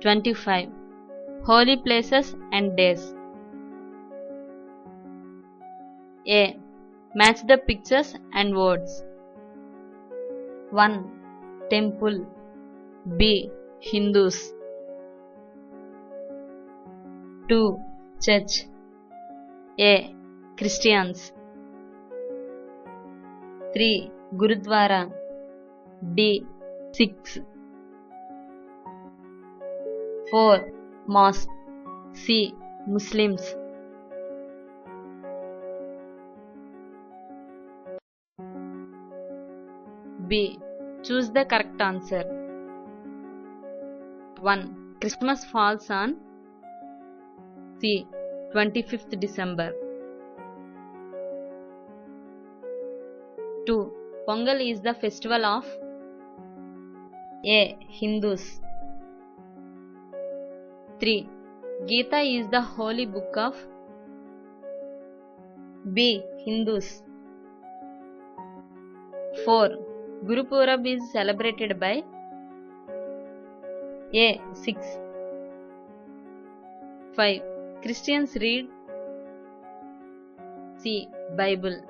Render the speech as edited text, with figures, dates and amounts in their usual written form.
25. Holy places and days. A. Match the pictures and words. 1. Temple. B. Hindus. 2. Church. A. Christians. 3. Gurudwara. D. Sikhs. 4. Mosque. C. Muslims. B. Choose the correct answer. 1. Christmas falls on C. 25th December. 2. Pongal is the festival of A. Hindus. 3. Gita is the holy book of B. Hindus. 4. Guru Purab is celebrated by A. Sikhs. 5. Christians read C. Bible.